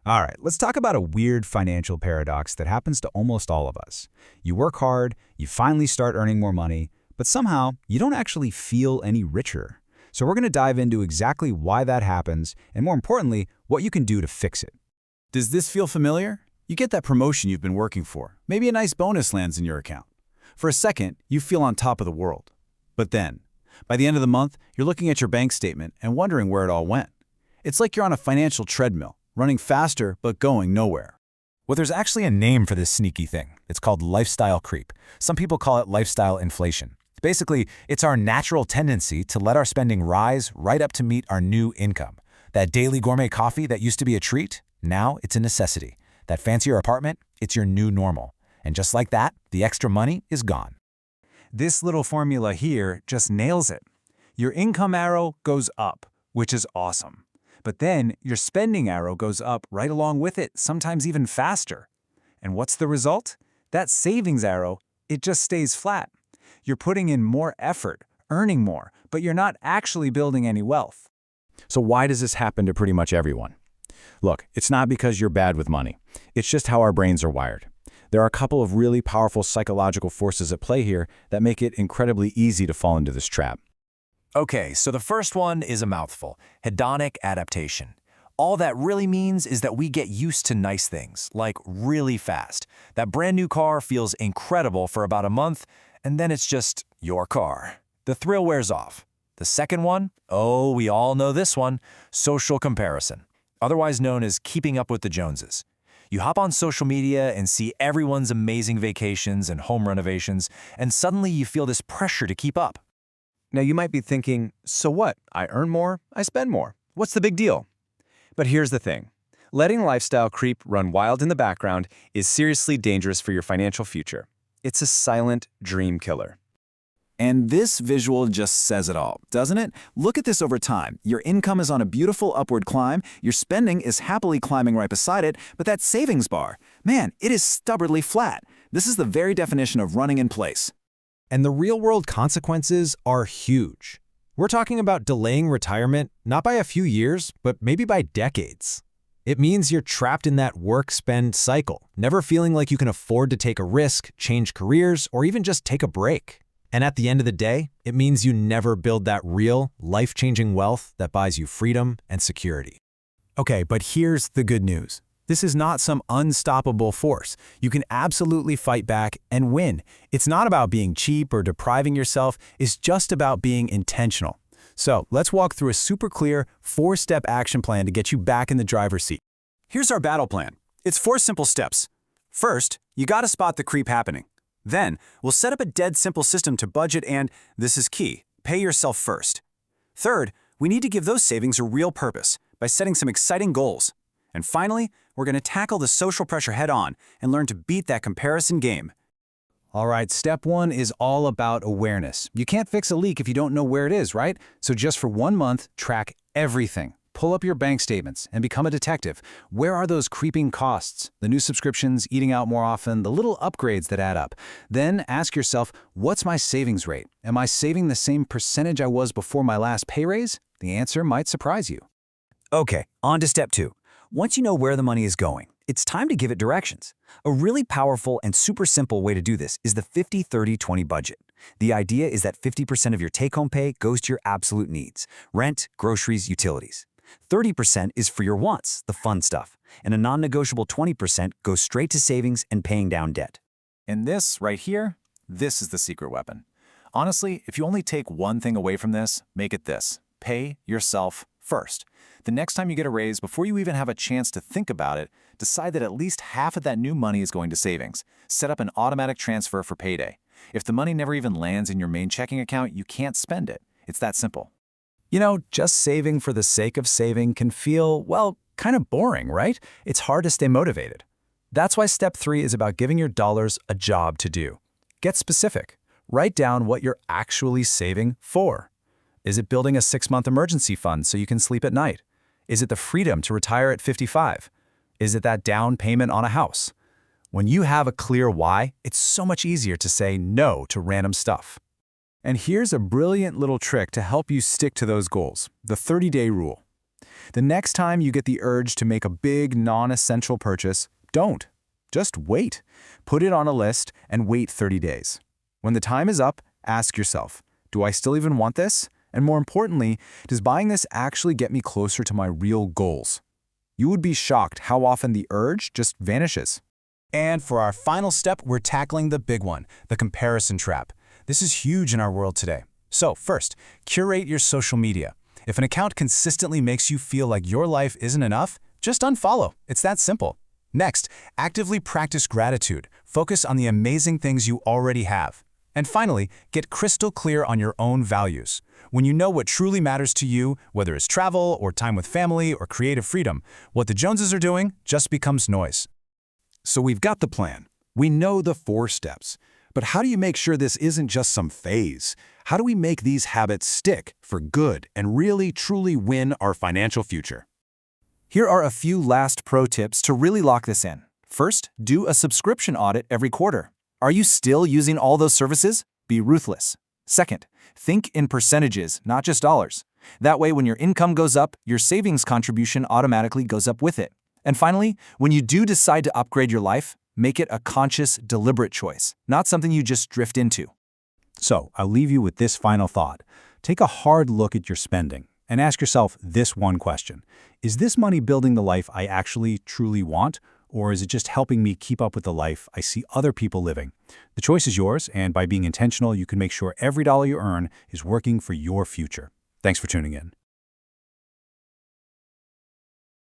All right, let's talk about a weird financial paradox that happens to almost all of us. You work hard, you finally start earning more money, but somehow you don't actually feel any richer. So we're going to dive into exactly why that happens, and more importantly, what you can do to fix it. Does this feel familiar? You get that promotion you've been working for. Maybe a nice bonus lands in your account. For a second, you feel on top of the world. But then, by the end of the month, you're looking at your bank statement and wondering where it all went. It's like you're on a financial treadmill, running faster but going nowhere. Well, there's actually a name for this sneaky thing. It's called lifestyle creep. Some people call it lifestyle inflation. Basically, it's our natural tendency to let our spending rise right up to meet our new income. That daily gourmet coffee that used to be a treat, now it's a necessity. That fancier apartment, it's your new normal. And just like that, the extra money is gone. This little formula here just nails it. Your income arrow goes up, which is awesome. But then your spending arrow goes up right along with it, sometimes even faster. And what's the result? That savings arrow, it just stays flat. You're putting in more effort, earning more, but you're not actually building any wealth. So why does this happen to pretty much everyone? Look, it's not because you're bad with money. It's just how our brains are wired. There are a couple of really powerful psychological forces at play here that make it incredibly easy to fall into this trap. Okay, so the first one is a mouthful: hedonic adaptation. All that really means is that we get used to nice things, like really fast. That brand new car feels incredible for about a month, and then it's just your car. The thrill wears off. The second one, oh, we all know this one, social comparison, otherwise known as keeping up with the Joneses. You hop on social media and see everyone's amazing vacations and home renovations, and suddenly you feel this pressure to keep up. Now you might be thinking, so what? I earn more, I spend more. What's the big deal? But here's the thing. Letting lifestyle creep run wild in the background is seriously dangerous for your financial future. It's a silent dream killer. And this visual just says it all, doesn't it? Look at this over time. Your income is on a beautiful upward climb, your spending is happily climbing right beside it, but that savings bar, man, it is stubbornly flat. This is the very definition of running in place. And the real-world consequences are huge. We're talking about delaying retirement, not by a few years, but maybe by decades. It means you're trapped in that work-spend cycle, never feeling like you can afford to take a risk, change careers, or even just take a break. And at the end of the day, it means you never build that real, life-changing wealth that buys you freedom and security. Okay, but here's the good news. This is not some unstoppable force. You can absolutely fight back and win. It's not about being cheap or depriving yourself. It's just about being intentional. So let's walk through a super clear 4-step action plan to get you back in the driver's seat. Here's our battle plan. It's 4 simple steps. First, you gotta spot the creep happening. Then, we'll set up a dead simple system to budget and, this is key, pay yourself first. Third, we need to give those savings a real purpose by setting some exciting goals. And finally, we're going to tackle the social pressure head-on and learn to beat that comparison game. All right, step 1 is all about awareness. You can't fix a leak if you don't know where it is, right? So just for 1 month, track everything. Pull up your bank statements and become a detective. Where are those creeping costs? The new subscriptions, eating out more often, the little upgrades that add up. Then ask yourself, what's my savings rate? Am I saving the same percentage I was before my last pay raise? The answer might surprise you. Okay, on to step 2. Once you know where the money is going, it's time to give it directions. A really powerful and super simple way to do this is the 50-30-20 budget. The idea is that 50% of your take-home pay goes to your absolute needs: rent, groceries, utilities. 30% is for your wants, the fun stuff, and a non-negotiable 20% goes straight to savings and paying down debt. And this right here, this is the secret weapon. Honestly, if you only take one thing away from this, make it this: pay yourself first. The next time you get a raise, before you even have a chance to think about it, decide that at least half of that new money is going to savings. Set up an automatic transfer for payday. If the money never even lands in your main checking account, you can't spend it. It's that simple. You know, just saving for the sake of saving can feel, well, kind of boring, right? It's hard to stay motivated. That's why step 3 is about giving your dollars a job to do. Get specific. Write down what you're actually saving for. Is it building a 6-month emergency fund so you can sleep at night? Is it the freedom to retire at 55? Is it that down payment on a house? When you have a clear why, it's so much easier to say no to random stuff. And here's a brilliant little trick to help you stick to those goals: the 30-day rule. The next time you get the urge to make a big, non-essential purchase, don't. Just wait. Put it on a list and wait 30 days. When the time is up, ask yourself, do I still even want this? And more importantly, does buying this actually get me closer to my real goals? You would be shocked how often the urge just vanishes. And for our final step, we're tackling the big one, the comparison trap. This is huge in our world today. So first, curate your social media. If an account consistently makes you feel like your life isn't enough, just unfollow. It's that simple. Next, actively practice gratitude. Focus on the amazing things you already have. And finally, get crystal clear on your own values. When you know what truly matters to you, whether it's travel or time with family or creative freedom, what the Joneses are doing just becomes noise. So we've got the plan. We know the 4 steps. But how do you make sure this isn't just some phase? How do we make these habits stick for good and really, truly win our financial future? Here are a few last pro tips to really lock this in. First, do a subscription audit every quarter. Are you still using all those services? Be ruthless. Second, think in percentages, not just dollars. That way, when your income goes up, your savings contribution automatically goes up with it. And finally, when you do decide to upgrade your life, make it a conscious, deliberate choice, not something you just drift into. So I'll leave you with this final thought. Take a hard look at your spending and ask yourself this one question. Is this money building the life I actually, truly want? Or is it just helping me keep up with the life I see other people living? The choice is yours, and by being intentional, you can make sure every dollar you earn is working for your future. Thanks for tuning in.